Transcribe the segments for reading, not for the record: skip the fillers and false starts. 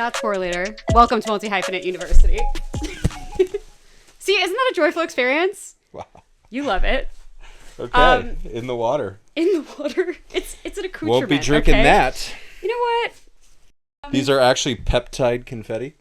Scott Sporlater. Welcome to Multi-Hyphenate University. See, isn't that a joyful experience? Wow. You love it. Okay, in the water. In the water. It's an accoutrement. Won't be drinking that. You know what? These are actually peptide confetti.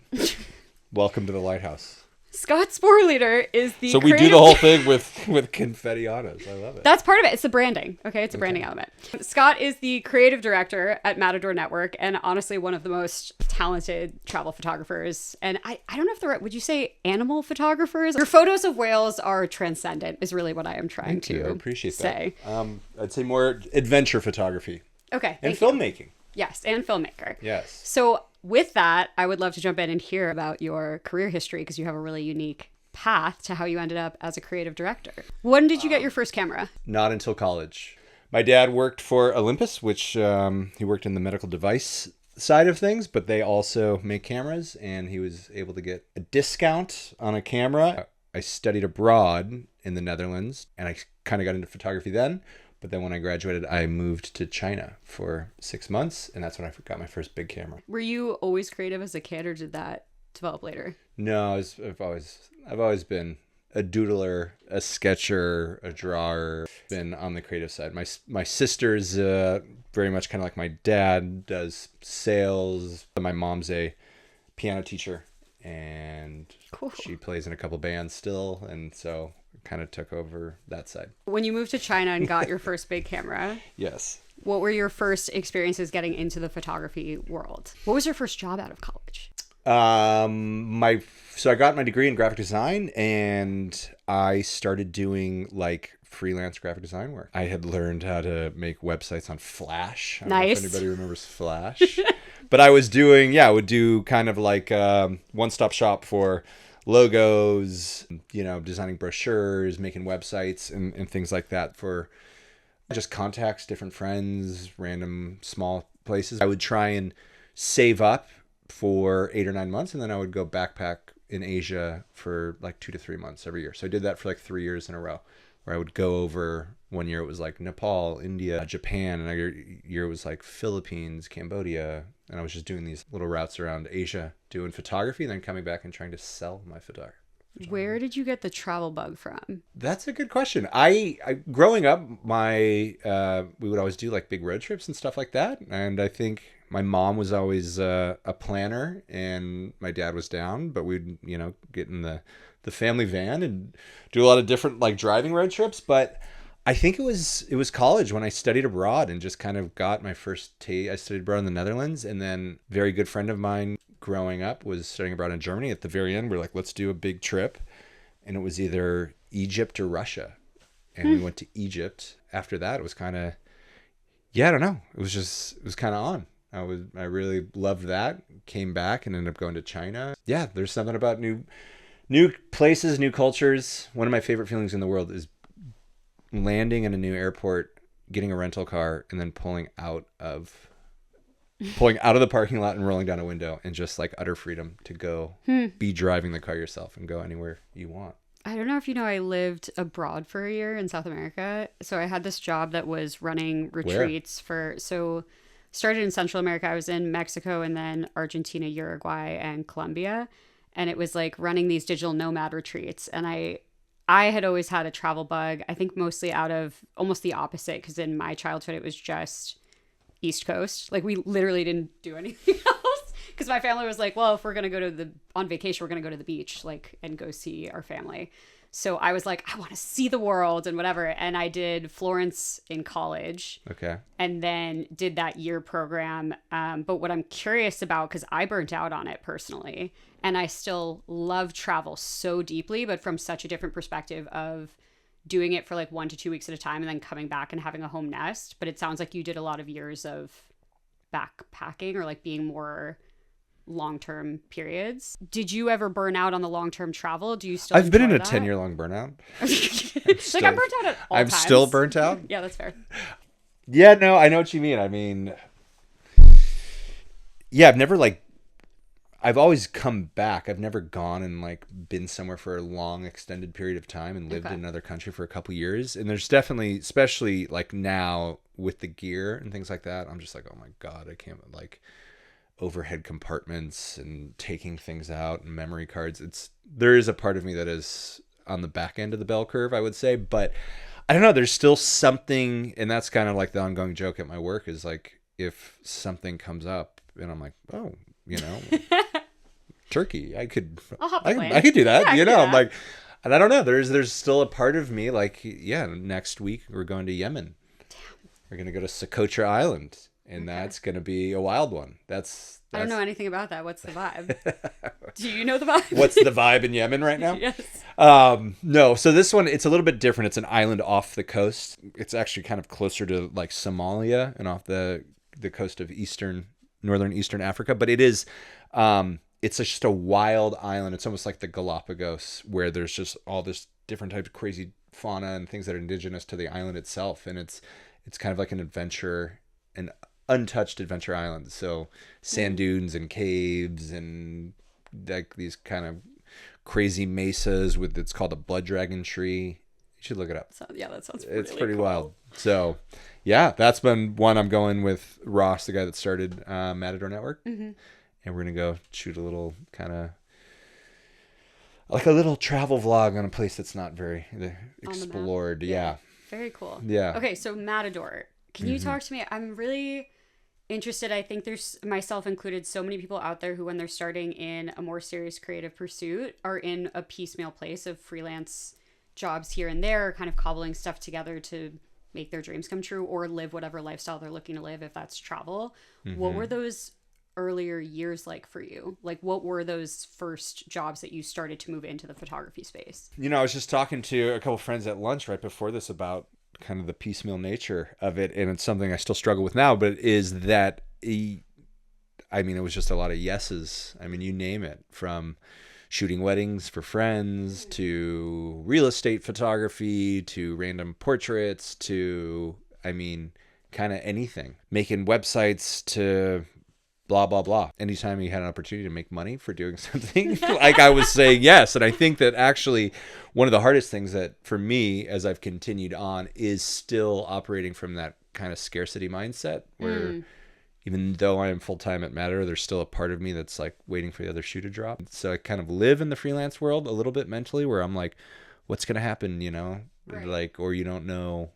Welcome to the lighthouse. Scott Sporlater is the So we do the whole thing with confetti on us. I love it. That's part of it. It's the branding. Okay, it's a branding element. Scott is the creative director at Matador Network and honestly one of the most talented travel photographers. And I don't know if they're, would you say animal photographers? Your photos of whales are transcendent is really what I am trying to I appreciate say. That. I'd say more adventure photography. Okay. And filmmaking. Yes, and filmmaker. Yes. So with that, I would love to jump in and hear about your career history because you have a really unique path to how you ended up as a creative director. When did you get your first camera? Not until college. My dad worked for Olympus, which he worked in the medical device side of things, but they also make cameras, and he was able to get a discount on a camera. I studied abroad in the Netherlands, and I kind of got into photography then. But then when I graduated, I moved to China for 6 months, and that's when I got my first big camera. Were you always creative as a kid, or did that develop later? No, I've always been a doodler, a sketcher, a drawer. Been on the creative side. My sister's very much kind of like my dad, does sales. My mom's a piano teacher, and cool. She plays in a couple bands still, and so kind of took over that side. When you moved to China and got your first big camera, yes. What were your first experiences getting into the photography world? What was your first job out of college? So I got my degree in graphic design, and I started doing like freelance graphic design work. I had learned how to make websites on Flash. I don't know if anybody remembers Flash. But I would do kind of like one-stop shop for logos, designing brochures, making websites and things like that for just contacts, different friends, random small places. I would try and save up for 8 or 9 months, and then I would go backpack in Asia for like 2 to 3 months every year. So I did that for like 3 years in a row, where I would go over. One year it was like Nepal, India, Japan, and another year it was like Philippines, Cambodia, and I was just doing these little routes around Asia doing photography and then coming back and trying to sell my photography. Where did you get the travel bug from? That's a good question. I growing up, we would always do like big road trips and stuff like that, and I think my mom was always a planner and my dad was down, but we'd get in the family van and do a lot of different like driving road trips. But I think it was college when I studied abroad and just kind of got my first taste. I studied abroad in the Netherlands, and then a very good friend of mine growing up was studying abroad in Germany. At the very end, we're like, let's do a big trip. And it was either Egypt or Russia. And we went to Egypt. After that, it was kind of, I don't know. It was kind of on. I really loved that. Came back and ended up going to China. Yeah, there's something about new places, new cultures. One of my favorite feelings in the world is landing in a new airport, getting a rental car, and then pulling out of the parking lot and rolling down a window, and just like utter freedom to go be driving the car yourself and go anywhere you want. I don't know if you know, I lived abroad for a year in South America. So I had this job that was running retreats started in Central America. I was in Mexico and then Argentina, Uruguay, and Colombia. And it was like running these digital nomad retreats. And I had always had a travel bug, I think mostly out of almost the opposite, because in my childhood, it was just East Coast. Like we literally didn't do anything else because my family was like, well, if we're going to go on vacation, we're going to go to the beach, like, and go see our family. So I was like, I want to see the world and whatever. And I did Florence in college. Okay. And then did that year program. But what I'm curious about, because I burnt out on it personally, and I still love travel so deeply, but from such a different perspective of doing it for like 1 to 2 weeks at a time and then coming back and having a home nest. But it sounds like you did a lot of years of backpacking or like being more long-term periods. Did you ever burn out on the long-term travel? Do you still I've been in a that? 10-year-long burnout. I'm burnt out at all I'm times. still burnt out? Yeah, that's fair. Yeah, no, I know what you mean. I mean, yeah, I've always come back. I've never gone and like been somewhere for a long extended period of time and lived in another country for a couple years. And there's definitely, especially like now with the gear and things like that, I'm just like, oh my God, I can't, like overhead compartments and taking things out and memory cards. There is a part of me that is on the back end of the bell curve, I would say, but I don't know, there's still something, and that's kind of like the ongoing joke at my work is like, if something comes up and I'm like, oh, Turkey, I could do that, I'm like, and I don't know, there's still a part of me like, next week we're going to Yemen. We're going to go to Socotra Island, and that's going to be a wild one. I don't know anything about that. What's the vibe? Do you know the vibe? What's the vibe in Yemen right now? Yes. No. So this one, it's a little bit different. It's an island off the coast. It's actually kind of closer to like Somalia and off the coast of northern Eastern Africa. But it is, it's just a wild island. It's almost like the Galapagos, where there's just all this different types of crazy fauna and things that are indigenous to the island itself. And it's kind of like an untouched adventure island. So sand dunes and caves and like these kind of crazy mesas it's called a blood dragon tree. You should look it up. So, yeah, that sounds it's really pretty cool. wild. So yeah, that's been one. I'm going with Ross, the guy that started Matador Network. Mm-hmm. And we're going to go shoot a little kind of like a little travel vlog on a place that's not very explored. Yeah. Very cool. Yeah. Okay, so Matador. Can you talk to me? I'm really interested. I think there's, myself included, so many people out there who, when they're starting in a more serious creative pursuit, are in a piecemeal place of freelance jobs here and there, kind of cobbling stuff together to make their dreams come true or live whatever lifestyle they're looking to live, if that's travel. Mm-hmm. What were those earlier years like for you? Like, what were those first jobs that you started to move into the photography space? I was just talking to a couple friends at lunch right before this about kind of the piecemeal nature of it, and it's something I still struggle with now, but is that it was just a lot of yeses. You name it, from shooting weddings for friends to real estate photography to random portraits to kind of anything, making websites to blah blah blah. Anytime you had an opportunity to make money for doing something, like, I was saying yes. And I think that actually one of the hardest things that for me, as I've continued on, is still operating from that kind of scarcity mindset where even though I am full-time at Matador, there's still a part of me that's like waiting for the other shoe to drop. So I kind of live in the freelance world a little bit mentally, where I'm like, what's going to happen, Right. Like, or you don't know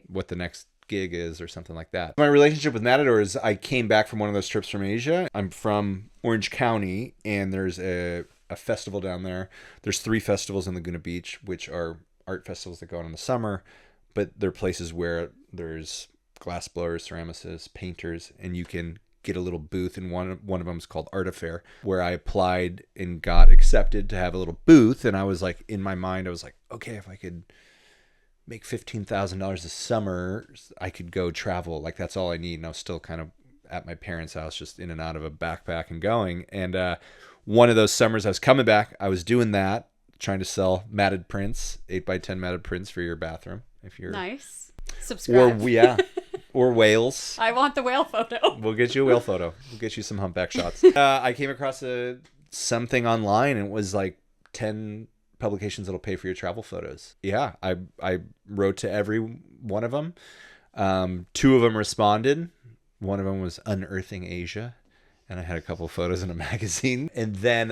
what the next gig is or something like that. My relationship with Matador is I came back from one of those trips from Asia. I'm from Orange County, and there's a festival down there. There's 3 festivals in Laguna Beach, which are art festivals that go on in the summer, but they're places where there's glass blowers, ceramicists, painters, and you can get a little booth. And one of them is called Art Affair, where I applied and got accepted to have a little booth. And I was like, in my mind, I was like, okay, if I could make $15,000 a summer, I could go travel. Like, that's all I need. And I was still kind of at my parents' house, just in and out of a backpack and going. And one of those summers I was coming back, I was doing that, trying to sell matted prints, 8x10 matted prints for your bathroom. If you're nice. Subscribe. Or whales. I want the whale photo. We'll get you a whale photo. We'll get you some humpback shots. I came across something online, and it was like 10 publications that'll pay for your travel photos. Yeah, I wrote to every one of them. 2 of them responded. One of them was Unearthing Asia, and I had a couple of photos in a magazine. And then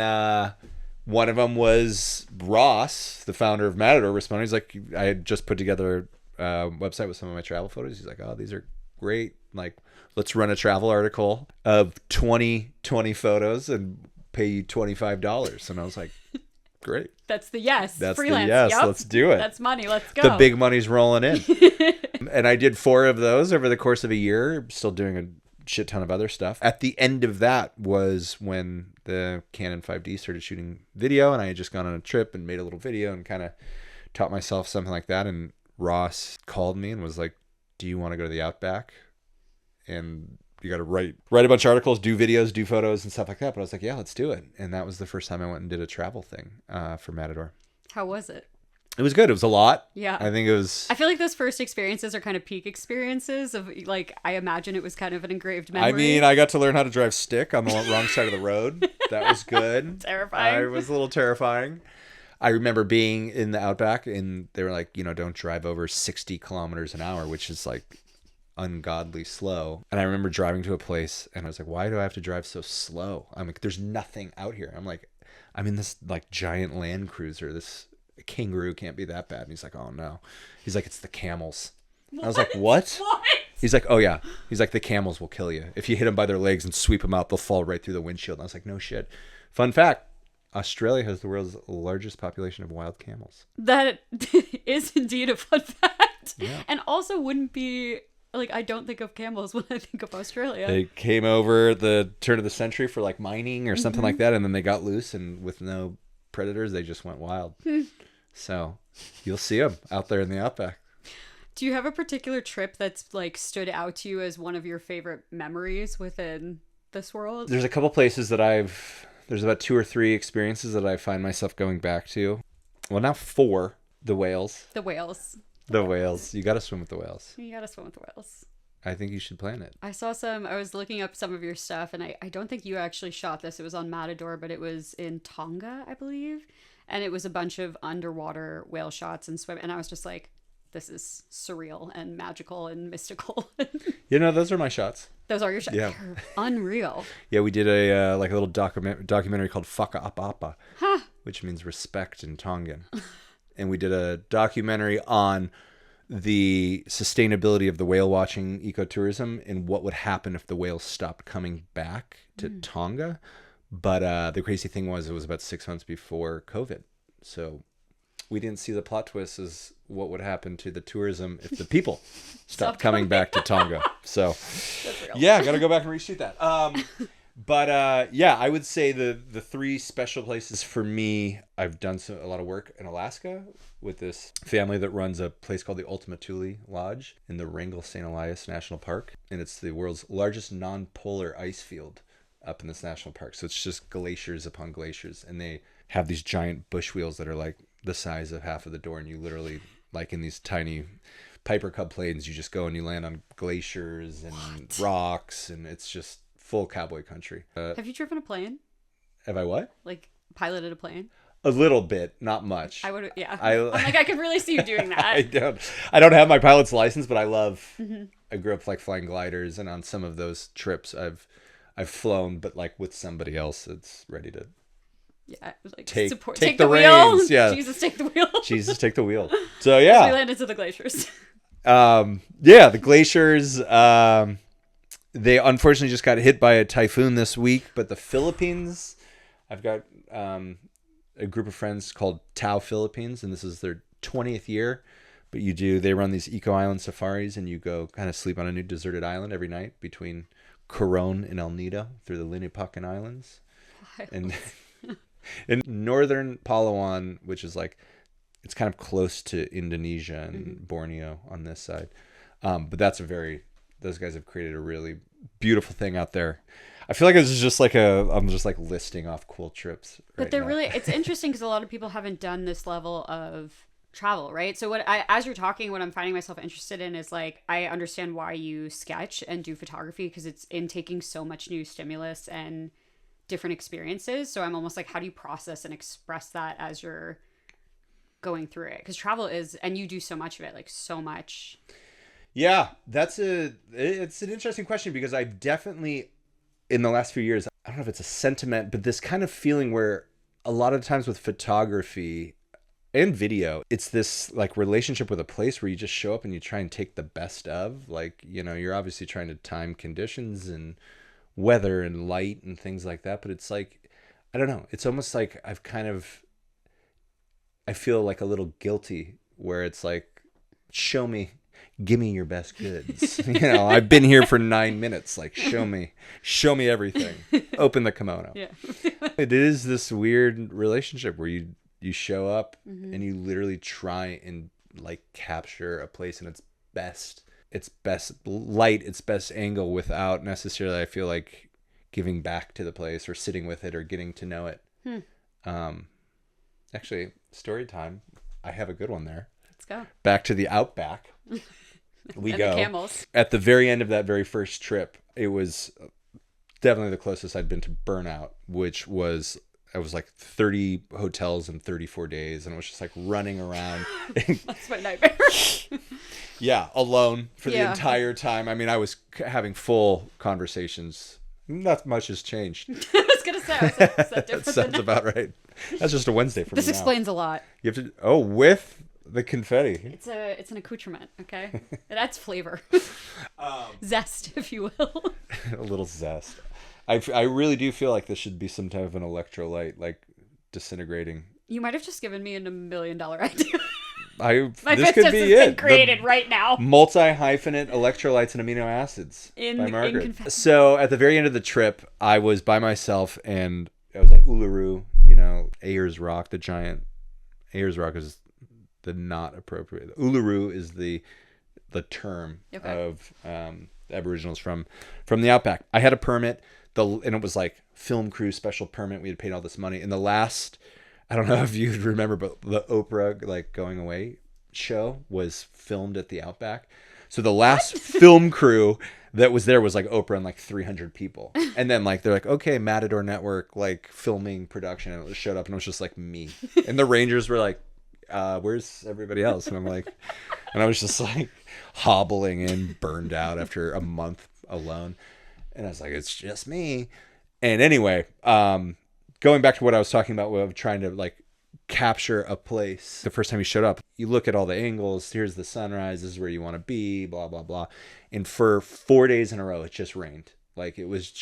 one of them was Ross, the founder of Matador, responding. He's like, I had just put together a website with some of my travel photos. He's like, oh, these are great. Like, let's run a travel article of 20 photos and pay you $25. And I was like, great. That's the yes. That's freelance. The yes. Yep. Let's do it. That's money. Let's go. The big money's rolling in. And I did 4 of those over the course of a year, still doing a shit ton of other stuff. At the end of that was when the Canon 5D started shooting video, and I had just gone on a trip and made a little video and kind of taught myself something like that. And Ross called me and was like, do you want to go to the Outback? And you got to write a bunch of articles, do videos, do photos and stuff like that. But I was like, yeah, let's do it. And that was the first time I went and did a travel thing for Matador. How was it? It was good. It was a lot. Yeah. I think it was... I feel like those first experiences are kind of peak experiences of, like, I imagine it was kind of an engraved memory. I mean, I got to learn how to drive stick on the wrong side of the road. That was good. Terrifying. It was a little terrifying. I remember being in the Outback, and they were like, don't drive over 60 kilometers an hour, which is like ungodly slow. And I remember driving to a place and I was like, why do I have to drive so slow? I'm like, there's nothing out here. I'm like, I'm in this like giant Land Cruiser. This kangaroo can't be that bad. And he's like, oh no. He's like, it's the camels. I was like, what? He's like, oh yeah. He's like, the camels will kill you. If you hit them by their legs and sweep them out, they'll fall right through the windshield. And I was like, no shit. Fun fact, Australia has the world's largest population of wild camels. That is indeed a fun fact. Yeah. And also wouldn't be, like, I don't think of camels when I think of Australia. They came over at the turn of the century for like mining or something like that. And then they got loose, and with no predators, they just went wild. So you'll see them out there in the Outback. Do you have a particular trip that's like stood out to you as one of your favorite memories within this world? There's a couple places that there's about 2 or 3 experiences that I find myself going back to. Well, now 4. The whales. The whales. The whales. You got to swim with the whales. You gotta swim with the whales. I think you should plan it. I was looking up some of your stuff, and I don't think you actually shot this. It was on Matador, but it was in Tonga, I believe. And it was a bunch of underwater whale shots and swim. And I was just like, this is surreal and magical and mystical. You know, those are my shots. Those are your shots? Yeah. They're unreal. Yeah, we did a like a little documentary called Whakaapapa, Huh. which means respect in Tongan. And we did a documentary on the sustainability of the whale watching ecotourism and what would happen if the whales stopped coming back to Tonga. But the crazy thing was, it was about 6 months before COVID. So we didn't see the plot twist as what would happen to the tourism if the people stopped coming back to Tonga. So yeah, got to go back and reshoot that. But yeah, I would say the 3 special places for me, I've done a lot of work in Alaska with this family that runs a place called the Ultimatuli Lodge in the Wrangell St. Elias National Park. And it's the world's largest non-polar ice field up in this national park. So it's just glaciers upon glaciers. And they have these giant bush wheels that are like the size of half of the door. And you literally, like in these tiny Piper Cub planes, you just go and you land on glaciers and rocks. And it's just full cowboy country. Have you driven a plane? Have I what? Like piloted a plane? A little bit, not much. I would, yeah. I'm like, I could really see you doing that. I don't have my pilot's license, but I love. I grew up like flying gliders, and on some of those trips, I've flown, but like with somebody else that's ready to. Yeah, like take the wheel. Reins. Yeah, Jesus, take the wheel. Jesus, take the wheel. So yeah, we landed to the glaciers. Yeah, the glaciers. They unfortunately just got hit by a typhoon this week, but the Philippines, I've got a group of friends called Tau Philippines, and this is their 20th year. But they run these eco-island safaris, and you go kind of sleep on a new deserted island every night between Coron and El Nido through the Linipakan Islands. And in northern Palawan, which is like, it's kind of close to Indonesia and Borneo on this side. But those guys have created a really beautiful thing out there. I feel like this is just like I'm just like listing off cool trips. But they're really, it's interesting because a lot of people haven't done this level of travel, right? So as you're talking, what I'm finding myself interested in is like, I understand why you sketch and do photography, because it's intaking so much new stimulus and different experiences. So I'm almost like, how do you process and express that as you're going through it? Because travel is, and you do so much of it, like so much. Yeah, it's an interesting question, because I've definitely, in the last few years, I don't know if it's a sentiment, but this kind of feeling where a lot of times with photography and video, it's this like relationship with a place where you just show up and you try and take the best of, like, you know, you're obviously trying to time conditions and weather and light and things like that. But it's like, I don't know, it's almost like I feel like a little guilty where it's like, give me your best goods. You know, I've been here for 9 minutes. Like, show me everything. Open the kimono. Yeah. It is this weird relationship where you show up and you literally try and like capture a place in its best light, its best angle, without necessarily, I feel like, giving back to the place or sitting with it or getting to know it. Actually, story time. I have a good one there. Let's go. Back to the Outback. We go. The camels. At the very end of that very first trip, it was definitely the closest I'd been to burnout, which was, I was like 30 hotels in 34 days, and I was just like running around. That's my nightmare. Yeah, alone for the Yeah. entire time. I mean, I was having full conversations. Not much has changed. I was gonna say, I was like, is that That different sounds than about right. That's just a Wednesday for This me now. explains a lot. You have to. Oh, with the confetti. It's an accoutrement, okay? It adds flavor, zest, if you will. A little zest. I really do feel like this should be some type of an electrolyte, like disintegrating. You might have just given me a $1 million idea. My business this could has be been it. created right now. Multi-hyphenate electrolytes and amino acids by Margaret. So at the very end of the trip, I was by myself and I was at Uluru, Ayers Rock, the giant. Ayers Rock is the not appropriate. Uluru is the term of the Aboriginals from the Outback. I had a permit, and it was like film crew special permit. We had paid all this money. In the last, I don't know if you remember, but the Oprah like going away show was filmed at the Outback. So the last film crew that was there was like Oprah and like 300 people. And then like they're like, okay, Matador Network like filming production, and it showed up and it was just like me. And the Rangers were like, where's everybody else? And I'm like, and I was just like hobbling in, burned out after a month alone. And I was like, it's just me. And anyway, going back to what I was talking about, of trying to like capture a place. The first time you showed up, you look at all the angles. Here's the sunrise. This is where you want to be, blah, blah, blah. And for 4 days in a row, it just rained. Like it was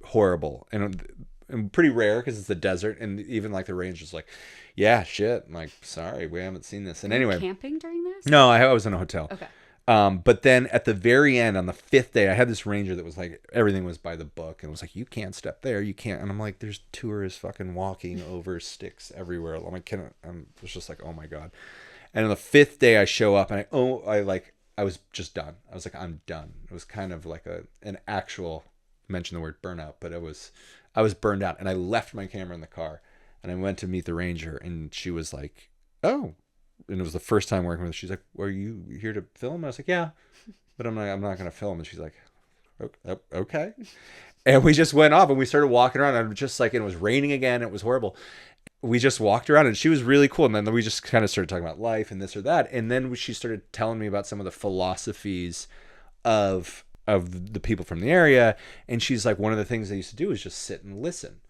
horrible. And pretty rare because it's the desert. And even like the range was like, yeah, shit. I'm like, sorry, we haven't seen this. And anyway, camping during this? No, I was in a hotel. Okay. But then at the very end, on the 5th day, I had this ranger that was like, everything was by the book, and was like, you can't step there, you can't. And I'm like, there's tourists fucking walking over sticks everywhere. I'm like, I was just like, oh my God. And on the 5th day, I show up, and I was just done. I was like, I'm done. It was kind of like an actual, mention the word burnout, but I was burned out, and I left my camera in the car, and I went to meet the ranger, and she was like, oh. And it was the first time working with her. She's like, "Are you here to film?" I was like, "Yeah," but I'm not going to film. And she's like, "Okay." And we just went off and we started walking around. And just like, and it was raining again. It was horrible. We just walked around, and she was really cool. And then we just kind of started talking about life and this or that. And then she started telling me about some of the philosophies of the people from the area. And she's like, one of the things they used to do is just sit and listen.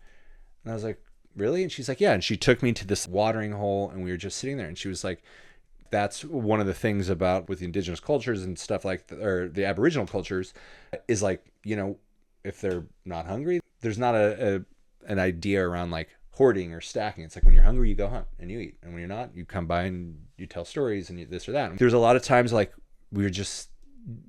And I was like, really? And she's like, yeah. And she took me to this watering hole, and we were just sitting there, and she was like, that's one of the things about with the indigenous cultures and stuff like, or the Aboriginal cultures, is like, if they're not hungry, there's not an idea around like hoarding or stacking. It's like when you're hungry, you go hunt and you eat. And when you're not, you come by and you tell stories and this or that. And there's a lot of times like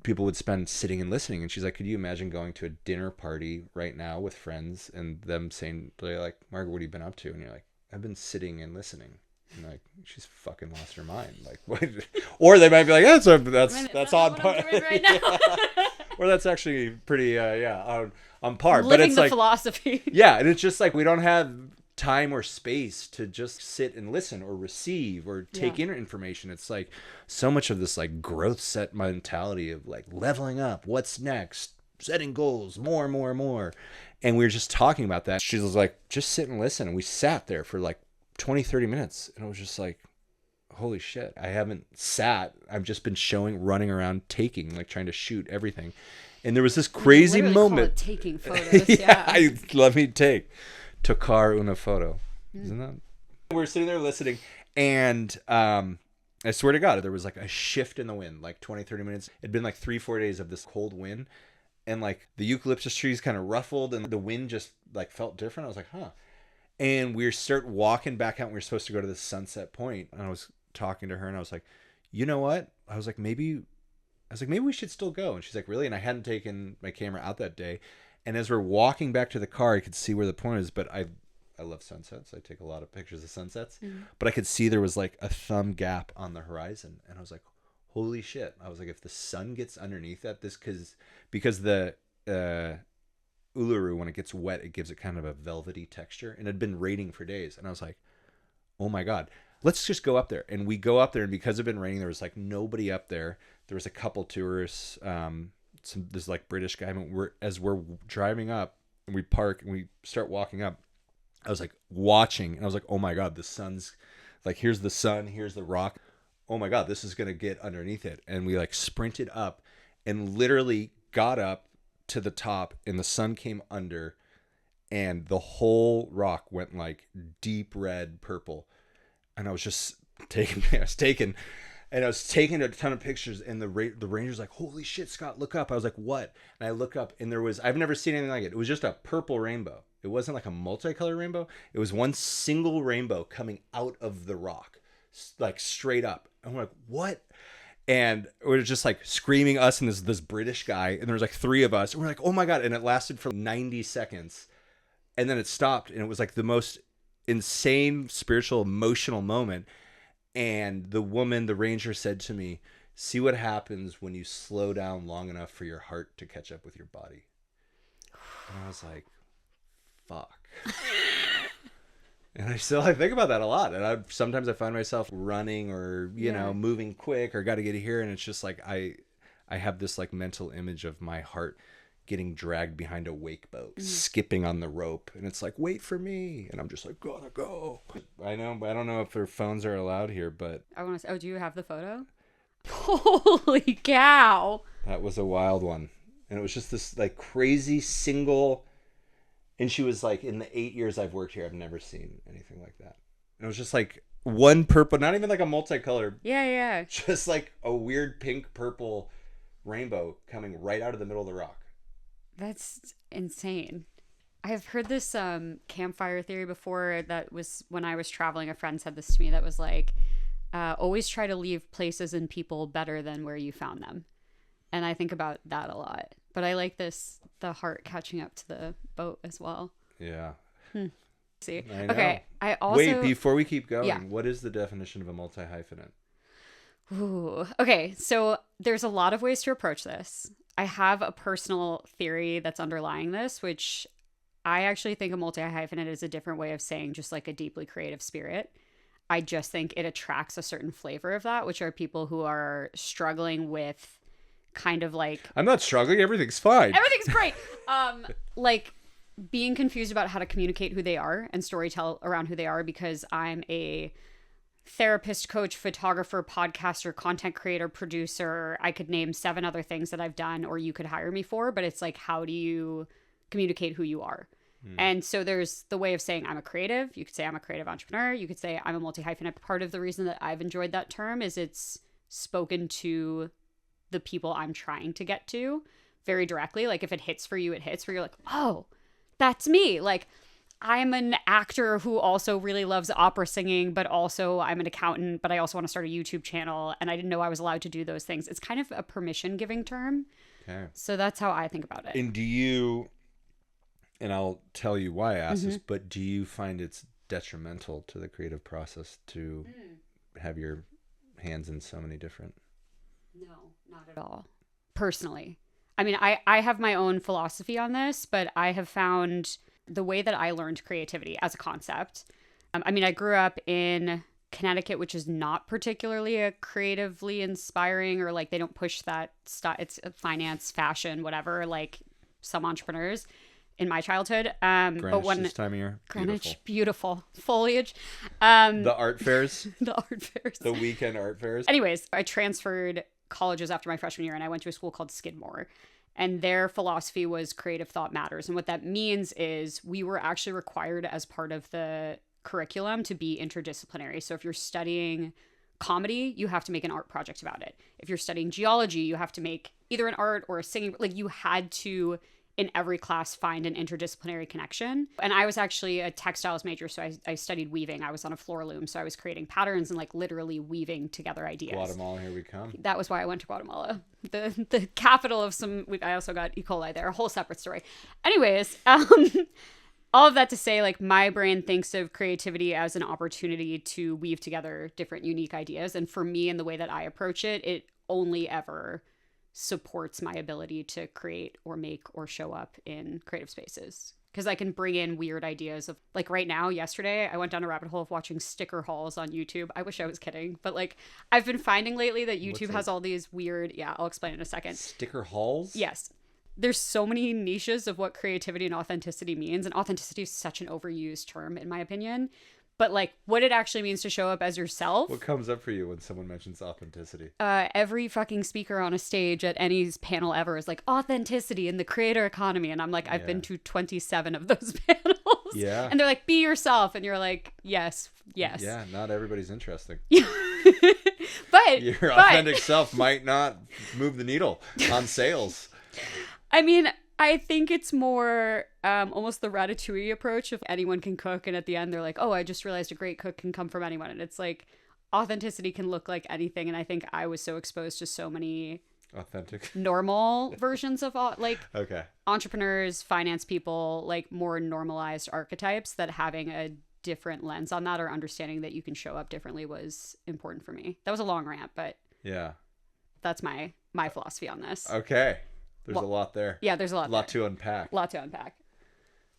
people would spend sitting and listening. And she's like, could you imagine going to a dinner party right now with friends and them saying, they're like, Margaret, what have you been up to? And you're like, I've been sitting and listening. And like, she's fucking lost her mind. Like, what? Or they might be like, that's on par. Right now. Or that's actually pretty, on par. Living but it's the like philosophy. Yeah. And it's just like, we don't have time or space to just sit and listen or receive or take in information. It's like so much of this like growth set mentality of like leveling up, what's next, setting goals, more. And we were just talking about that. She was like, just sit and listen. And we sat there for like 20-30 minutes, and I was just like, holy shit, I haven't sat. I've just been running around taking, like trying to shoot everything. And there was this crazy moment. Call it taking photos. Yeah. Let me take Tocar una photo. Isn't that? We were sitting there listening, and I swear to God, there was like a shift in the wind, like 20-30 minutes. It'd been like 3-4 days of this cold wind, and like the eucalyptus trees kind of ruffled, and the wind just like felt different. I was like, huh. And we start walking back out, and we were supposed to go to the sunset point, and I was talking to her, and I was like, you know what? I was like, maybe we should still go. And she's like, really? And I hadn't taken my camera out that day. And as we're walking back to the car, I could see where the point is, but I love sunsets. I take a lot of pictures of sunsets, but I could see there was like a thumb gap on the horizon. And I was like, holy shit. I was like, if the sun gets underneath that, because the Uluru, when it gets wet, it gives it kind of a velvety texture, and it had been raining for days. And I was like, oh my God, let's just go up there. And we go up there, and because it had been raining, there was like nobody up there. There was a couple tourists, this like British guy. As we're driving up, and we park and we start walking up, I was like watching, and I was like, oh my God, the sun's like, here's the sun, here's the rock. oh my God, this is going to get underneath it. And we like sprinted up and literally got up to the top, and the sun came under, and the whole rock went like deep red purple. And I was just taking a ton of pictures, and the ranger's like, holy shit, Scott, look up. I was like, what? And I look up, and I've never seen anything like it. It was just a purple rainbow. It wasn't like a multicolored rainbow. It was one single rainbow coming out of the rock, like straight up. And we're like, what? And it was just like screaming, us and this British guy. And there was like 3 of us. And we're like, oh my God. And it lasted for 90 seconds. And then it stopped. And it was like the most insane spiritual, emotional moment. And the ranger said to me, see what happens when you slow down long enough for your heart to catch up with your body. And I was like, fuck. And I think about that a lot. And sometimes I find myself running or, you know, moving quick or got to get here. And it's just like, I have this like mental image of my heart getting dragged behind a wake boat, skipping on the rope. And it's like, wait for me. And I'm just like, gotta go. I know, but I don't know if their phones are allowed here, but. I want to say, do you have the photo? Holy cow. That was a wild one. And it was just this like crazy single. And she was like, in the 8 years I've worked here, I've never seen anything like that. And it was just like one purple, not even like a multicolored. Yeah. Just like a weird pink purple rainbow coming right out of the middle of the rock. That's insane. I have heard this campfire theory before. That was when I was traveling. A friend said this to me. That was like, always try to leave places and people better than where you found them. And I think about that a lot. But I like the heart catching up to the boat as well. Yeah. See. I know. Okay. I also wait, before we keep going, what is the definition of a multi-hyphenate? Ooh. Okay, so there's a lot of ways to approach this. I have a personal theory that's underlying this, which I actually think a multi-hyphenate is a different way of saying just like a deeply creative spirit. I just think it attracts a certain flavor of that, which are people who are struggling with kind of like... I'm not struggling. Everything's fine. Everything's great. Like being confused about how to communicate who they are and storytell around who they are, because I'm a therapist, coach, photographer, podcaster, content creator, producer. I could name 7 other things that I've done or you could hire me for, but it's like, how do you communicate who you are? And so there's the way of saying I'm a creative. You could say I'm a creative entrepreneur. You could say I'm a multi-hyphenate. Part of the reason that I've enjoyed that term is it's spoken to the people I'm trying to get to very directly. Like if it hits for you, it hits where you're like, oh, that's me. Like I'm an actor who also really loves opera singing, but also I'm an accountant, but I also want to start a YouTube channel. And I didn't know I was allowed to do those things. It's kind of a permission giving term. Okay. So that's how I think about it. And do you, and I'll tell you why I asked this, but do you find it's detrimental to the creative process to have your hands in so many different? No, not at all. Personally. I mean, I have my own philosophy on this, but I have found the way that I learned creativity as a concept. I mean, I grew up in Connecticut, which is not particularly a creatively inspiring, or like they don't push that stuff. It's finance, fashion, whatever, like some entrepreneurs in my childhood. Greenwich but when this time of year. Greenwich, beautiful foliage. The art fairs. The art fairs. The weekend art fairs. Anyways, I transferred colleges after my freshman year, and I went to a school called Skidmore. And their philosophy was creative thought matters. And what that means is we were actually required as part of the curriculum to be interdisciplinary. So if you're studying comedy, you have to make an art project about it. If you're studying geology, you have to make either an art or a singing. Like you had to, in every class, find an interdisciplinary connection. And I was actually a textiles major, so I studied weaving. I was on a floor loom, so I was creating patterns and like literally weaving together ideas. Guatemala, here we come. That was why I went to Guatemala, the capital of some. I also got E. coli there. A whole separate story. Anyways, all of that to say, like my brain thinks of creativity as an opportunity to weave together different unique ideas, and for me, in the way that I approach it, it only ever supports my ability to create or make or show up in creative spaces, because I can bring in weird ideas of like right now. Yesterday I went down a rabbit hole of watching sticker hauls on YouTube. I wish I was kidding, but like I've been finding lately that YouTube has all these weird, I'll explain in a second. Sticker hauls? Yes. There's so many niches of what creativity and authenticity means, and authenticity is such an overused term in my opinion, But like what it actually means to show up as yourself. What comes up for you when someone mentions authenticity? Every fucking speaker on a stage at any panel ever is like authenticity in the creator economy. And I'm like, I've been to 27 of those panels. Yeah. And they're like, be yourself. And you're like, yes. Yeah, not everybody's interesting. But your authentic self might not move the needle on sales. I mean, I think it's more almost the Ratatouille approach of anyone can cook. And at the end, they're like, oh, I just realized a great cook can come from anyone. And it's like authenticity can look like anything. And I think I was so exposed to so many authentic normal versions of like okay. entrepreneurs, finance people, like more normalized archetypes, that having a different lens on that or understanding that you can show up differently was important for me. That was a long rant, but yeah, that's my philosophy on this. Okay. There's a lot there. Yeah, there's a lot to unpack. Lot to unpack.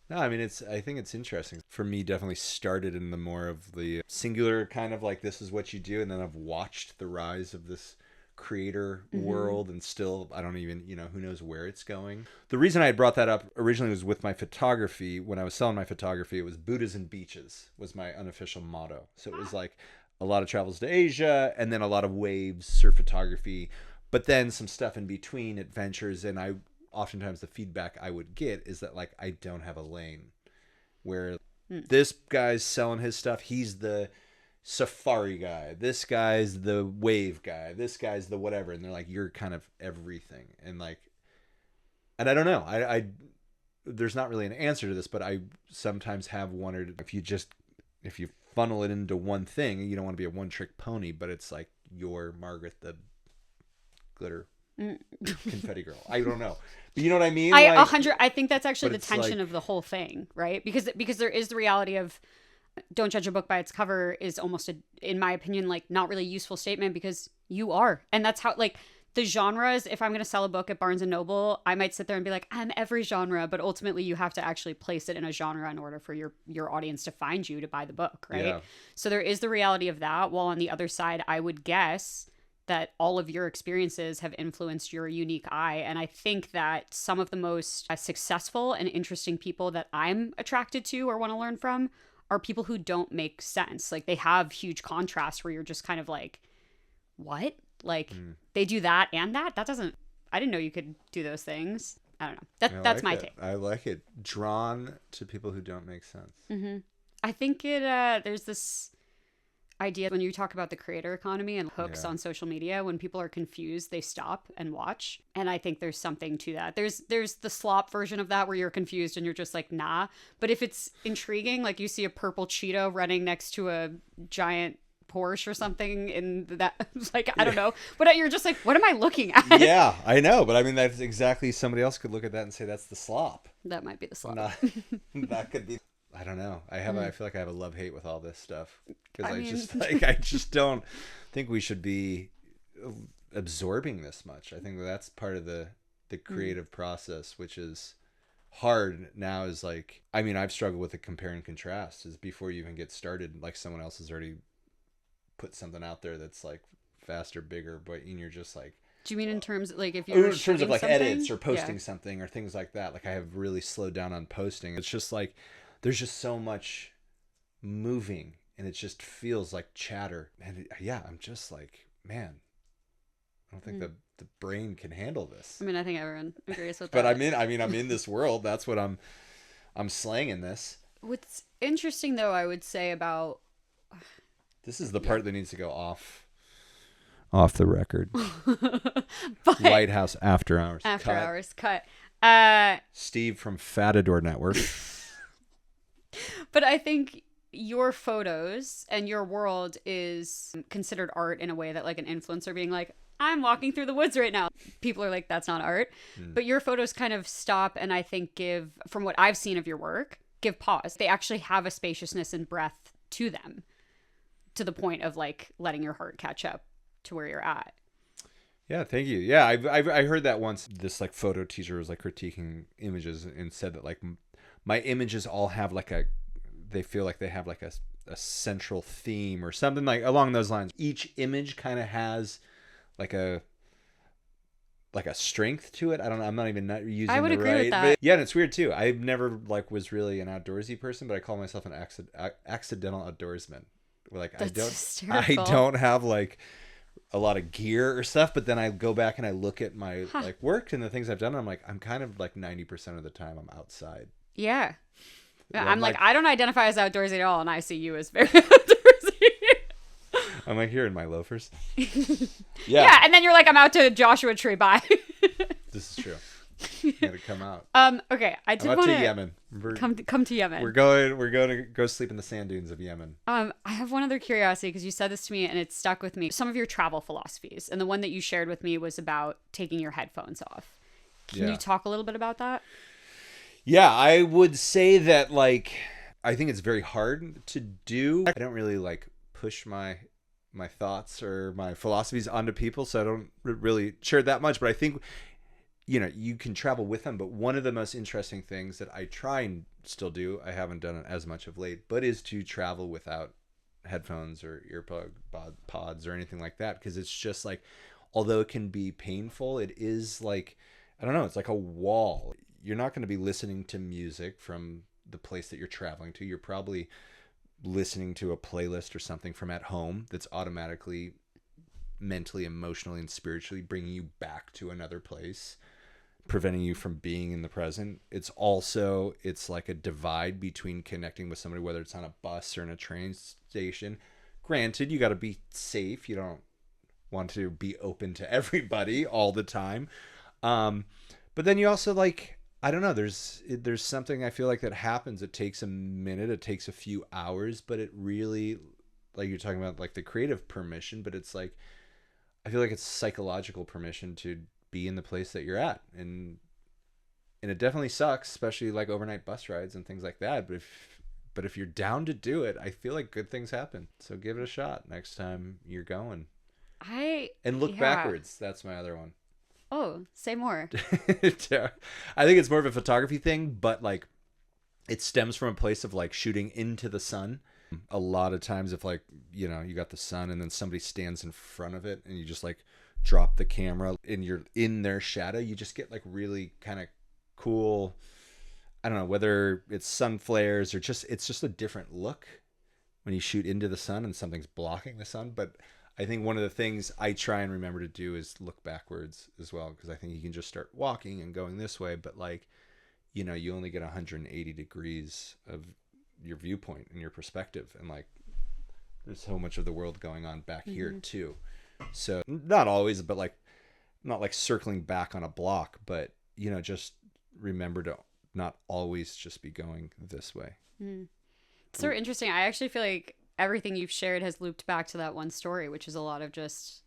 No, I mean, I think it's interesting. For me, definitely started in the more of the singular kind of like, this is what you do. And then I've watched the rise of this creator world, and still, I don't even, who knows where it's going. The reason I had brought that up originally was with my photography. When I was selling my photography, it was Buddhas and beaches was my unofficial motto. So it was like a lot of travels to Asia, and then a lot of waves, surf photography, but then some stuff in between, adventures. And oftentimes the feedback I would get is that like, I don't have a lane where this guy's selling his stuff. He's the safari guy. This guy's the wave guy. This guy's the whatever. And they're like, you're kind of everything. And like, and I don't know. I there's not really an answer to this, but I sometimes have wondered if you funnel it into one thing, you don't want to be a one-trick pony, but it's like you're Margaret the glitter confetti girl. I don't know, but you know what I mean. I think that's actually the tension like, of the whole thing, right? Because there is the reality of don't judge a book by its cover is almost in my opinion, like not really useful statement, because you are, and that's how like the genres. If I'm going to sell a book at Barnes and Noble, I might sit there and be like, I'm every genre, but ultimately you have to actually place it in a genre in order for your audience to find you to buy the book, right? Yeah. So there is the reality of that. While on the other side, I would guess that all of your experiences have influenced your unique eye. And I think that some of the most successful and interesting people that I'm attracted to or want to learn from are people who don't make sense. Like they have huge contrasts where you're just kind of like, what? Like they do that and that? That doesn't, I didn't know you could do those things. I don't know. That's my take. I like it. Drawn to people who don't make sense. Mm-hmm. I think there's this idea when you talk about the creator economy and hooks on social media, when people are confused, they stop and watch. And I think there's something to that. There's the slop version of that where you're confused and you're just like, nah. But if it's intriguing, like you see a purple cheetah running next to a giant Porsche or something in that, like, I don't know, but you're just like, what am I looking at? Yeah, I know. But I mean, that's exactly, somebody else could look at that and say, that's the slop. That might be the slop. That could be. I don't know. I feel like I have a love-hate with all this stuff, because I just don't think we should be absorbing this much. I think that's part of the creative process, which is hard now. Is like, I mean, I've struggled with the compare and contrast. Is before you even get started, like someone else has already put something out there that's like faster, bigger, but you're just like. Do you mean in terms like if you're in terms of like something? Edits or posting something or things like that? Like I have really slowed down on posting. It's just like. There's just so much moving, and it just feels like chatter. And I'm just like, man, I don't think the brain can handle this. I mean, I think everyone agrees with but that. But I'm in this world. That's what I'm slanging this. What's interesting, though, I would say about this is the part that needs to go off the record. Lighthouse After Hours. After Hours cut. Steve from Matador Network. But I think your photos and your world is considered art in a way that like an influencer being like, I'm walking through the woods right now. People are like, that's not art. But your photos kind of stop and I think give, from what I've seen of your work, give pause. They actually have a spaciousness and breadth to them, to the point of like letting your heart catch up to where you're at. Yeah, thank you. Yeah, I heard that once. This like photo teacher was like critiquing images and said that like my images all have like they feel like they have like a central theme or something like along those lines. Each image kind of has like a like a strength to it. I don't know. I'm not even not using I would the agree with right. that. But yeah, and it's weird too. I never like was really an outdoorsy person, but I call myself an accidental outdoorsman. Like That's I hysterical. don't have like a lot of gear or stuff, but then I go back and I look at my like work and the things I've done, and I'm like, I'm kind of like 90% of the time I'm outside. Yeah. Yeah, I'm like, I don't identify as outdoorsy at all, and I see you as very outdoorsy. I'm like here in my loafers. Yeah, and then you're like, I'm out to Joshua Tree. Bye. This is true. You gotta come out. Okay, I did want want to to Yemen. come to Yemen. We're going to go sleep in the sand dunes of Yemen. I have one other curiosity because you said this to me and it stuck with me. Some of your travel philosophies, and the one that you shared with me was about taking your headphones off. Can you talk a little bit about that? Yeah, I would say that like I think it's very hard to do. I don't really like push my thoughts or my philosophies onto people, so I don't really share that much. But I think you can travel with them. But one of the most interesting things that I try and still do, I haven't done it as much of late, but is to travel without headphones or pods or anything like that, because it's just like, although it can be painful, it is like, I don't know, it's like a wall. You're not going to be listening to music from the place that you're traveling to. You're probably listening to a playlist or something from at home that's automatically mentally, emotionally, and spiritually bringing you back to another place, preventing you from being in the present. It's like a divide between connecting with somebody, whether it's on a bus or in a train station. Granted, you got to be safe. You don't want to be open to everybody all the time. But then you also like, I don't know, there's something I feel like that happens. It takes a minute, it takes a few hours, but it really, like you're talking about like the creative permission, but it's like, I feel like it's psychological permission to be in the place that you're at. And it definitely sucks, especially like overnight bus rides and things like that. But if you're down to do it, I feel like good things happen. So give it a shot next time you're going. And look backwards. That's my other one. Oh, say more. I think it's more of a photography thing, but like it stems from a place of like shooting into the sun. A lot of times if like, you got the sun and then somebody stands in front of it and you just like drop the camera and you're in their shadow, you just get like really kind of cool, I don't know, whether it's sun flares or it's just a different look when you shoot into the sun and something's blocking the sun. But I think one of the things I try and remember to do is look backwards as well, because I think you can just start walking and going this way, but like, you only get 180 degrees of your viewpoint and your perspective, and like there's so much of the world going on back here too. So not always, but like not like circling back on a block, but just remember to not always just be going this way. It's so interesting. I actually feel like everything you've shared has looped back to that one story, which is a lot of just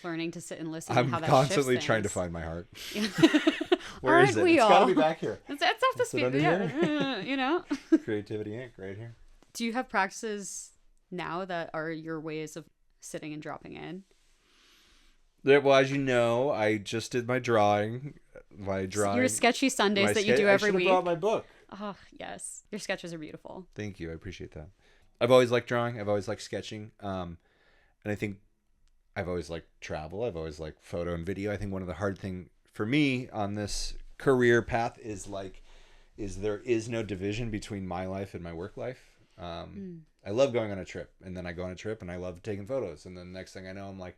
learning to sit and listen. I'm and how that constantly shifts trying to things. find my heart. Where is it? It's got to be back here. It's off the speed. Yeah. Creativity Inc. right here. Do you have practices now that are your ways of sitting and dropping in? Well, as you know, I just did my drawing. Your sketchy Sundays that you do every week. I should have brought my book. Oh, yes. Your sketches are beautiful. Thank you. I appreciate that. I've always liked drawing. I've always liked sketching. And I think I've always liked travel. I've always liked photo and video. I think one of the hard things for me on this career path is there is no division between my life and my work life. I love going on a trip, and then I go on a trip and I love taking photos. And then the next thing I know, I'm like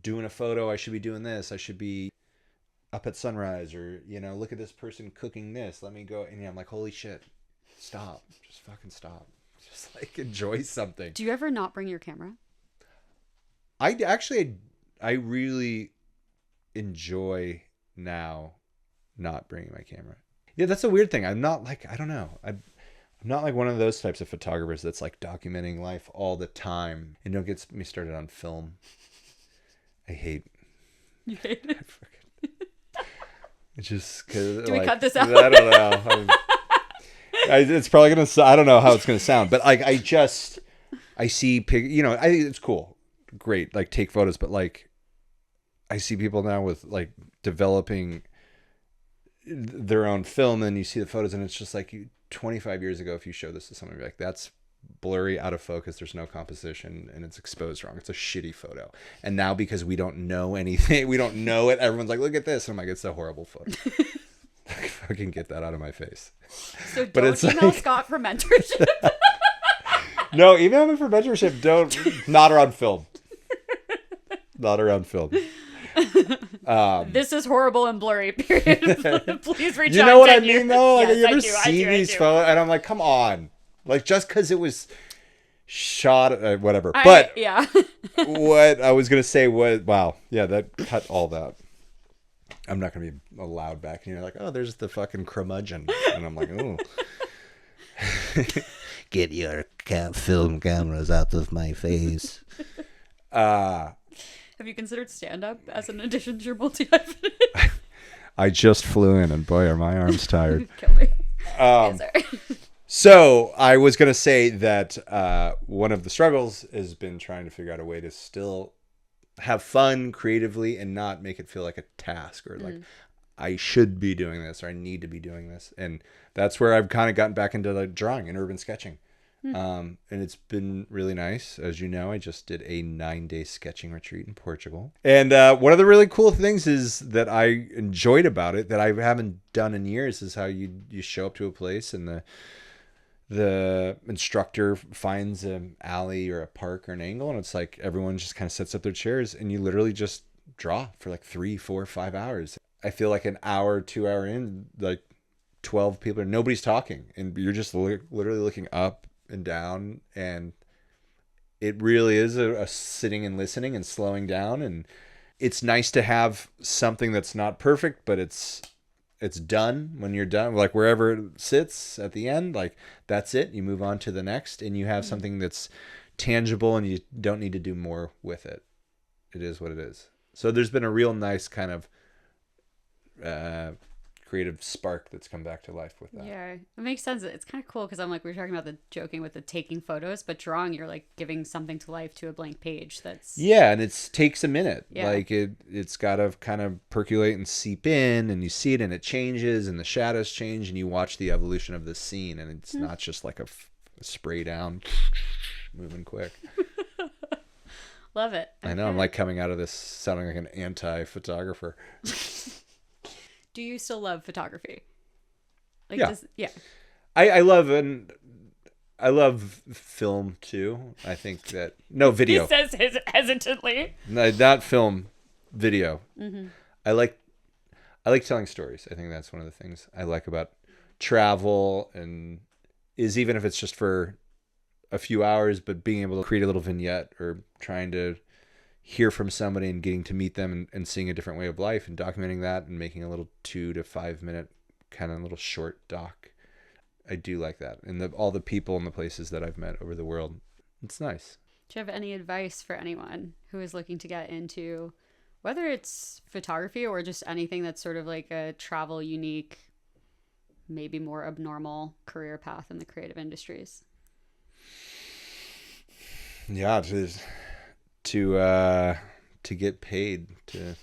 doing a photo. I should be doing this. I should be up at sunrise, or, look at this person cooking this. Let me go. And I'm like, holy shit, stop. Just fucking stop. Just like enjoy something. Do you ever not bring your camera? I really enjoy now not bringing my camera. Yeah, that's a weird thing. I'm not like, I don't know. I'm not like one of those types of photographers that's like documenting life all the time. And don't get me started on film. I hate. You hate it? It's just because. Do we cut this out? I don't know. It's probably gonna. I don't know how it's gonna sound, but like I see I think it's cool, great, like take photos, but like I see people now with like developing their own film, and you see the photos, and it's just like 25 years ago, if you show this to somebody, like that's blurry, out of focus, there's no composition, and it's exposed wrong. It's a shitty photo. And now because we don't know anything, we don't know it, everyone's like, look at this. And I'm like, it's a horrible photo. Like, fucking get that out of my face. So don't email like, Scott for mentorship. No, email me for mentorship. Not around film. Not around film. This is horrible and blurry, period. Please reach out. You know what I mean, though? Like, yes, you ever see these photos? And I'm like, come on. Like, just because it was shot, whatever. But yeah. What I was going to say was, wow. Yeah, that cut all that. I'm not going to be allowed back. And you're like, oh, there's the fucking curmudgeon. And I'm like, oh. Get your film cameras out of my face. Have you considered stand-up as an addition to your multi-hyphenate? I just flew in, and boy, are my arms tired. Kill me. So I was going to say that one of the struggles has been trying to figure out a way to still have fun creatively and not make it feel like a task or like I should be doing this or I need to be doing this. And that's where I've kind of gotten back into like drawing and urban sketching. And it's been really nice. As you know, I just did a 9-day sketching retreat in Portugal. And one of the really cool things is that I enjoyed about it that I haven't done in years is how you show up to a place and the instructor finds an alley or a park or an angle, and it's like everyone just kind of sets up their chairs and you literally just draw for like 3, 4, 5 hours. I feel like an hour, 2 hour in, like 12 people, nobody's talking, and you're just literally looking up and down, and it really is a sitting and listening and slowing down. And it's nice to have something that's not perfect, but it's done. When you're done, like wherever it sits at the end, like that's it. You move on to the next, and you have something that's tangible, and you don't need to do more with it. It is what it is. So there's been a real nice kind of creative spark that's come back to life with that. Yeah, it makes sense. It's kind of cool because I'm like, we were talking about the joking with the taking photos, but drawing, you're like giving something to life to a blank page. That's and it takes a minute. Yeah. Like it's got to kind of percolate and seep in, and you see it and it changes and the shadows change, and you watch the evolution of the scene, and it's not just like a spray down moving quick. Love it. Okay. I know. I'm like coming out of this sounding like an anti-photographer. Do you still love photography? Like, yeah. I love film too. I think that video. He says hesitantly. No, not film, video. Mm-hmm. I like telling stories. I think that's one of the things I like about travel, and is even if it's just for a few hours, but being able to create a little vignette or trying to hear from somebody and getting to meet them and seeing a different way of life and documenting that and making a little 2 to 5 minute kind of little short doc. I do like that. And all the people and the places that I've met over the world. It's nice. Do you have any advice for anyone who is looking to get into whether it's photography or just anything that's sort of like a travel unique, maybe more abnormal career path in the creative industries? Yeah, to get paid to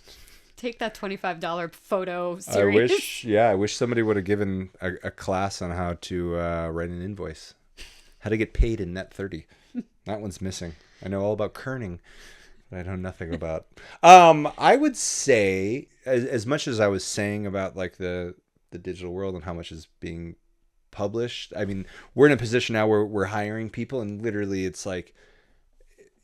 take that $25 photo series. I wish somebody would have given a class on how to write an invoice, how to get paid in net 30. That one's missing. I know all about kerning, but I know nothing about. I would say as much as I was saying about like the digital world and how much is being published. I mean, we're in a position now where we're hiring people, and literally it's like,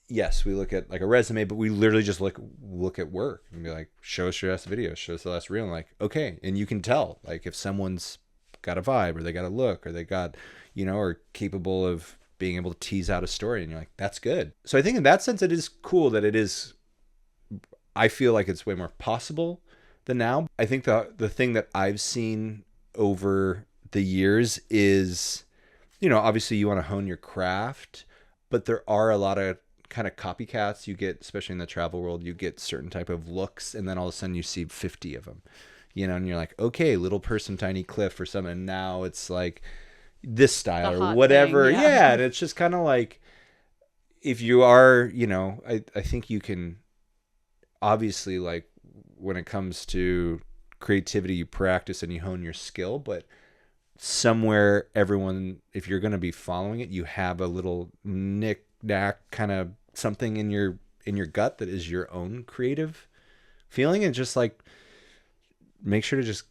yes, we look at like a resume, but we literally just look at work and be like, show us your last video, show us the last reel. And like, okay. And you can tell like if someone's got a vibe or they got a look or they got, are capable of being able to tease out a story, and you're like, that's good. So I think in that sense, it is cool that I feel like it's way more possible than now. I think the thing that I've seen over the years is, obviously you want to hone your craft, but there are a lot of kind of copycats you get, especially in the travel world. You get certain type of looks, and then all of a sudden you see 50 of them, and you're like, okay, little person, tiny cliff or something. And now it's like this style or whatever. Thing, yeah. And it's just kind of like, if you are, I think you can obviously, like when it comes to creativity, you practice and you hone your skill, but somewhere everyone, if you're going to be following it, you have a little knick-knack kind of something in your gut that is your own creative feeling, and just like make sure to just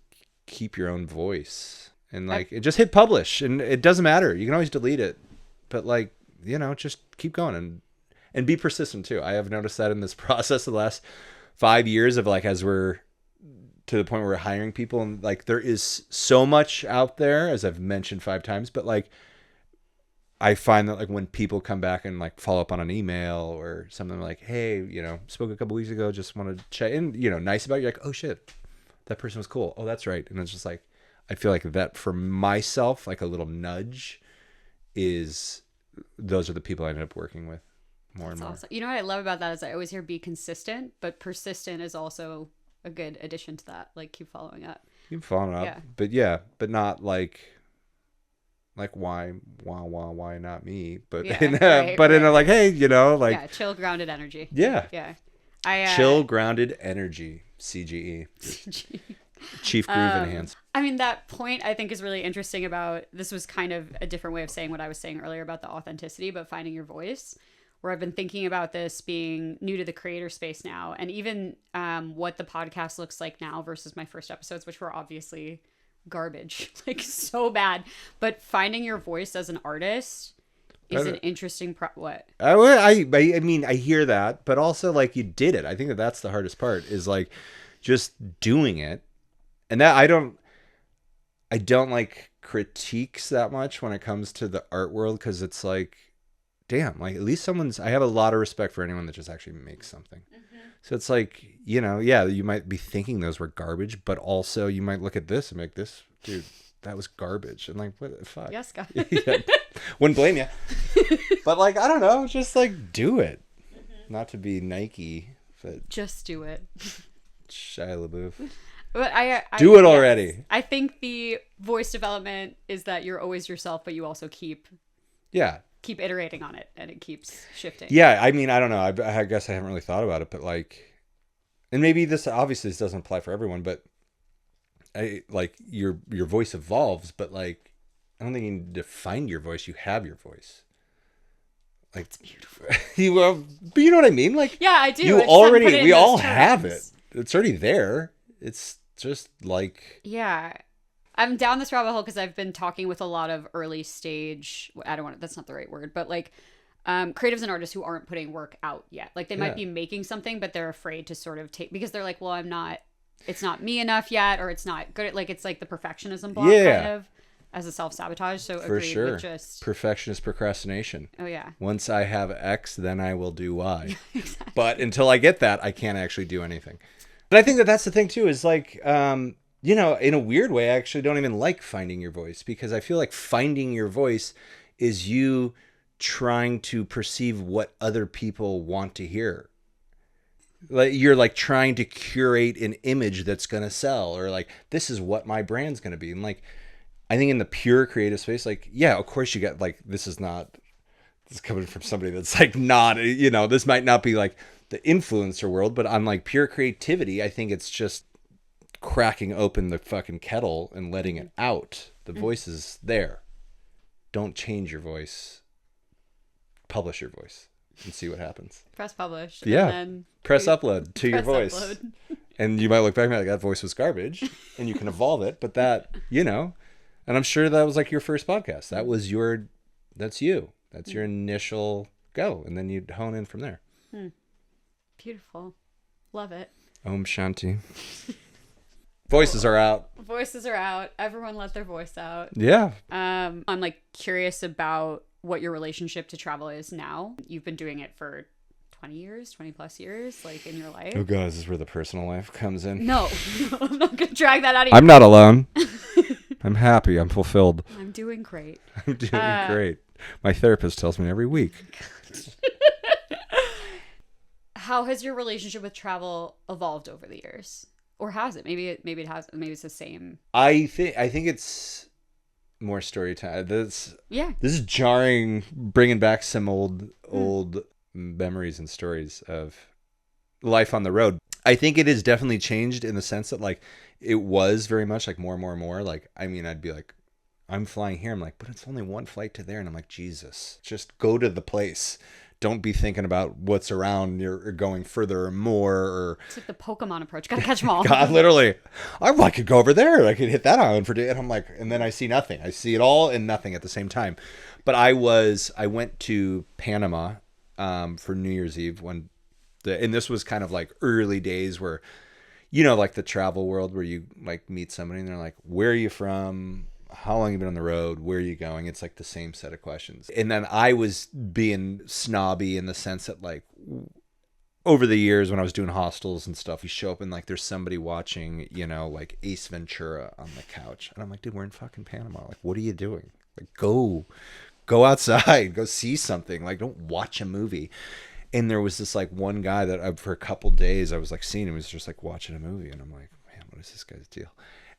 keep your own voice, and like it just hit publish, and it doesn't matter. You can always delete it, but like, just keep going and be persistent too. I have noticed that in this process of the last 5 years of like, as we're to the point where we're hiring people, and like there is so much out there, as I've mentioned 5 times, but like I find that like when people come back and like follow up on an email or something like, hey, spoke a couple weeks ago, just wanted to check in, nice about you, like, oh shit, that person was cool. Oh, that's right. And it's just like, I feel like that for myself, like a little nudge those are the people I end up working with more and more. Awesome. You know what I love about that is I always hear be consistent, but persistent is also a good addition to that. Like keep following up. Keep following up. Yeah. But not like why not me? But Yeah, in a like, hey, like chill, grounded energy. Yeah. Yeah. Chill, grounded energy. CGE. Chief Groove Enhanced. I mean, that point I think is really interesting about, this was kind of a different way of saying what I was saying earlier about the authenticity, but finding your voice, where I've been thinking about this being new to the creator space now, and even what the podcast looks like now versus my first episodes, which were obviously garbage, like so bad, but finding your voice as an artist is an interesting what? I mean, I hear that, but also like you did it. I think that's the hardest part, is like just doing it. And that I don't like critiques that much when it comes to the art world, because it's like, damn, like at least I have a lot of respect for anyone that just actually makes something. Mm-hmm. So it's like, you might be thinking those were garbage, but also you might look at this and make this, dude, that was garbage. And like, what the fuck? Yes, God. Yeah. Wouldn't blame you. But like, I don't know, just like do it. Mm-hmm. Not to be Nike, but just do it. Shia LaBeouf. But I do it already. I think the voice development is that you're always yourself, but you also keep iterating on it, and it keeps shifting. Yeah, I mean, I don't know. I guess I haven't really thought about it, but like, and maybe this doesn't apply for everyone, but like your voice evolves, but like, I don't think you need to find your voice. You have your voice. Like, it's beautiful. But you know what I mean? Like, yeah, I do. We all have it. It's already there. It's just like, yeah, I'm down this rabbit hole because I've been talking with a lot of early stage, that's not the right word, but like creatives and artists who aren't putting work out yet. Like they might be making something, but they're afraid to sort of because they're like, well, it's not me enough yet, or it's not good at, like, it's like the perfectionism block kind of as a self-sabotage. So for sure, with just perfectionist procrastination. Oh yeah. Once I have X, then I will do Y. Exactly. But until I get that, I can't actually do anything. But I think that's the thing too, is like, in a weird way, I actually don't even like finding your voice, because I feel like finding your voice is you trying to perceive what other people want to hear. Like you're like trying to curate an image that's going to sell, or like, this is what my brand's going to be. And like, I think in the pure creative space, like, yeah, of course you get like, this is coming from somebody that's like not, this might not be like the influencer world, but on like pure creativity, I think it's just cracking open the fucking kettle and letting it out. The voice is there. Don't change your voice. Publish your voice and see what happens. Press publish. Yeah. And then press upload to your voice. Upload. And you might look back and be like, that voice was garbage, and you can evolve it. But that, and I'm sure that was like your first podcast. That's you. That's your initial go. And then you hone in from there. Beautiful. Love it. Om Shanti. Voices are out. Voices are out. Everyone let their voice out. Yeah. I'm like curious about what your relationship to travel is now. You've been doing it for 20 plus years, like in your life. Oh God, this is where the personal life comes in. No, I'm not going to drag that out of you. I'm not alone. I'm happy. I'm fulfilled. I'm doing great. I'm doing great. My therapist tells me every week. How has your relationship with travel evolved over the years? Or has it? Maybe it has. Maybe it's the same. I think it's more story time. This is jarring, bringing back some old memories and stories of life on the road. I think it has definitely changed in the sense that like it was very much like more. Like, I mean, I'd be like I'm flying here. I'm like, but it's only one flight to there. And I'm like, Jesus, just go to the place. Don't be thinking about what's around or going further or more. Or It's like the Pokemon approach. Gotta catch them all. God, literally, I could go over there. I could hit that island for day. And I'm like, and then I see nothing. I see it all and nothing at the same time. But I went to Panama for New Year's Eve and this was kind of like early days where, like the travel world where you like meet somebody and they're like, where are you from? How long have you been on the road? Where are you going? It's like the same set of questions. And then I was being snobby in the sense that like over the years when I was doing hostels and stuff, you show up and like there's somebody watching, like Ace Ventura on the couch. And I'm like, dude, we're in fucking Panama. Like, what are you doing? Like, go outside, go see something. Like, don't watch a movie. And there was this like one guy that for a couple days I was like seeing him, was just like watching a movie. And I'm like, man, what is this guy's deal?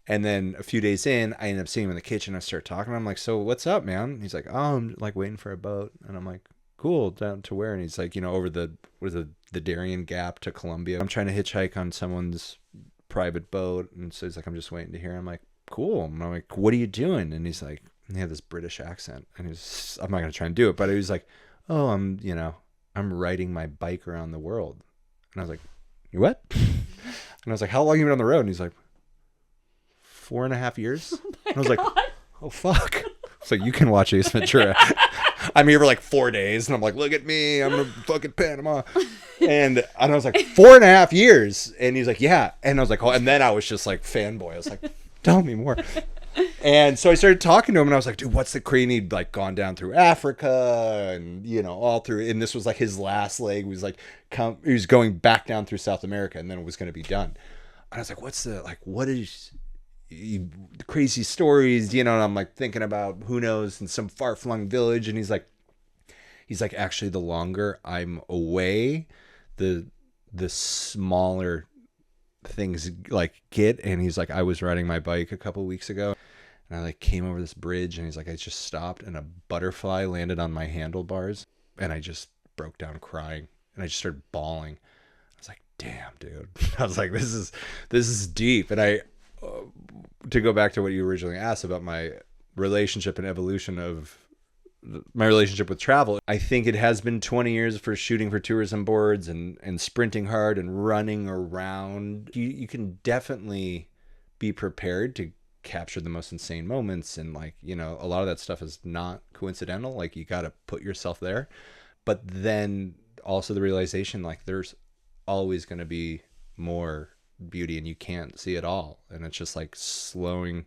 And then a few days in, I ended up seeing him in the kitchen. I start talking. I'm like, so what's up, man? He's like, oh, I'm like waiting for a boat. And I'm like, cool, down to where? And he's like, over the Darien Gap to Colombia. I'm trying to hitchhike on someone's private boat. And so he's like, I'm just waiting to hear. I'm like, cool. And I'm like, what are you doing? And he's like, he had this British accent. And I'm not going to try and do it. But he was like, oh, I'm riding my bike around the world. And I was like, you what? And I was like, how long have you been on the road? And he's like, 4.5 years. And I was like, oh fuck. So you can watch Ace Ventura. I'm here for like 4 days and I'm like, look at me, I'm in fucking Panama. And I was like, 4.5 years. And he's like, yeah. And I was like, oh, and then I was just like fanboy. I was like, tell me more. And so I started talking to him and I was like, dude, what's the crazy? He'd like gone down through Africa and, all through, and this was like his last leg. He was like, he was going back down through South America and then it was going to be done. And I was like, what is crazy stories, and I'm like thinking about who knows in some far-flung village, and he's like actually the longer I'm away, the smaller things like get. And he's like, I was riding my bike a couple weeks ago and I like came over this bridge and he's like, I just stopped and a butterfly landed on my handlebars and I just broke down crying and I just started bawling. I was like, damn, dude. I was like, this is deep. And I to go back to what you originally asked about my relationship and evolution of my relationship with travel, I think it has been 20 years for shooting for tourism boards and sprinting hard and running around. You can definitely be prepared to capture the most insane moments. And like, a lot of that stuff is not coincidental. Like you got to put yourself there. But then also the realization, like there's always going to be more beauty and you can't see it all. And it's just like slowing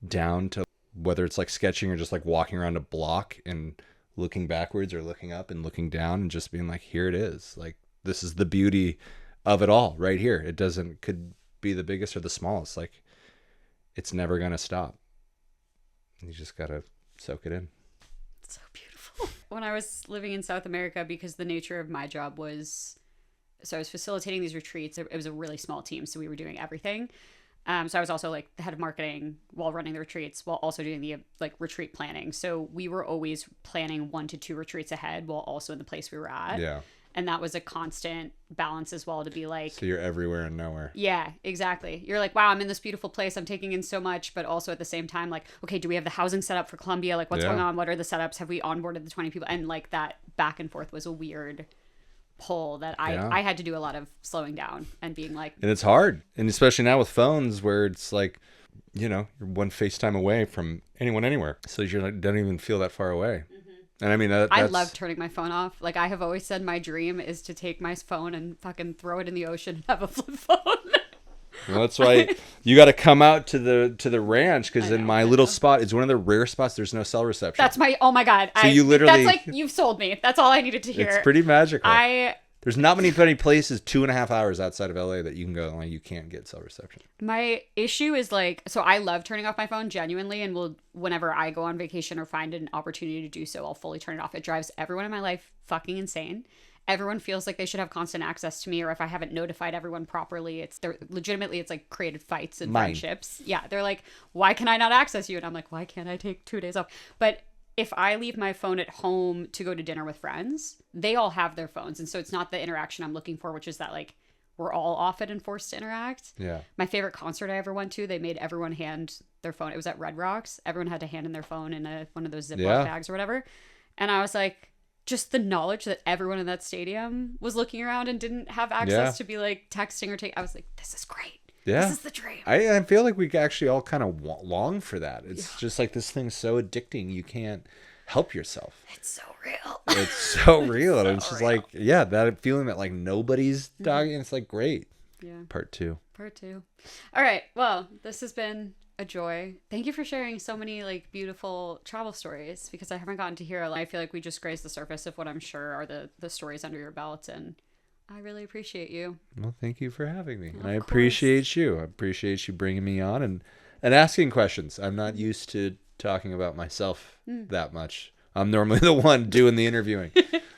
down to whether it's like sketching or just like walking around a block and looking backwards or looking up and looking down and just being like, here it is. Like, this is the beauty of it all right here. It could be the biggest or the smallest. Like, it's never going to stop. You just got to soak it in. It's so beautiful. When I was living in South America, because the nature of my job was, so I was facilitating these retreats. It was a really small team, so we were doing everything. So I was also like the head of marketing while running the retreats, while also doing the like retreat planning. So we were always planning 1 to 2 retreats ahead while also in the place we were at. Yeah. And that was a constant balance as well, to be like, so you're everywhere and nowhere. Yeah, exactly. You're like, wow, I'm in this beautiful place. I'm taking in so much, but also at the same time, like, okay, do we have the housing set up for Colombia? Like, what's going on? What are the setups? Have we onboarded the 20 people? And like that back and forth was a weird pull that I had to do a lot of slowing down and being like, and it's hard. And especially now with phones where it's like, you're one FaceTime away from anyone anywhere. So you don't even feel that far away. Mm-hmm. And I mean, I love turning my phone off. Like I have always said, my dream is to take my phone and fucking throw it in the ocean and have a flip phone. Well, that's why you got to come out to the ranch, because in my little spot, it's one of the rare spots there's no cell reception. That's oh my God. So you literally, that's like, you've sold me. That's all I needed to hear. It's pretty magical. There's not many places 2.5 hours outside of LA that you can go and like, you can't get cell reception. My issue is like, so I love turning off my phone genuinely, and whenever I go on vacation or find an opportunity to do so, I'll fully turn it off. It drives everyone in my life fucking insane. Everyone feels like they should have constant access to me, or if I haven't notified everyone properly, it's like created fights and friendships. Yeah. They're like, why can I not access you? And I'm like, why can't I take 2 days off? But if I leave my phone at home to go to dinner with friends, they all have their phones. And so it's not the interaction I'm looking for, which is that like we're all often and forced to interact. Yeah. My favorite concert I ever went to, they made everyone hand their phone. It was at Red Rocks. Everyone had to hand in their phone in one of those Ziploc bags or whatever. And I was like, just the knowledge that everyone in that stadium was looking around and didn't have access to be like texting or I was like, this is great. Yeah. This is the dream. I feel like we actually all kind of long for that. It's just like this thing's so addicting. You can't help yourself. It's so real. It's so real. And it's just real. like, yeah, that feeling that like nobody's talking. It's like, great. Yeah. Part two. All right. Well, this has been a joy. Thank you for sharing so many like beautiful travel stories, because I haven't gotten to hear a lot. I feel like we just grazed the surface of what I'm sure are the stories under your belt, and I really appreciate you. Well, thank you for having me. And I Of appreciate you. I appreciate you bringing me on and asking questions. I'm not used to talking about myself that much. I'm normally the one doing the interviewing.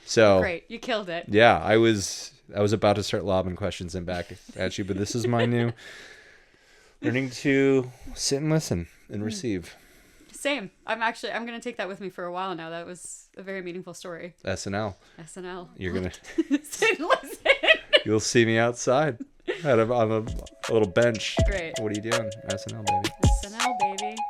So Great. You killed it. yeah, I was about to start lobbing questions in back at you, but this is my new learning to sit and listen and receive. Same. I'm going to take that with me for a while now. That was a very meaningful story. SNL. You're going to sit and listen. You'll see me outside on a little bench. Great. What are you doing? SNL, baby.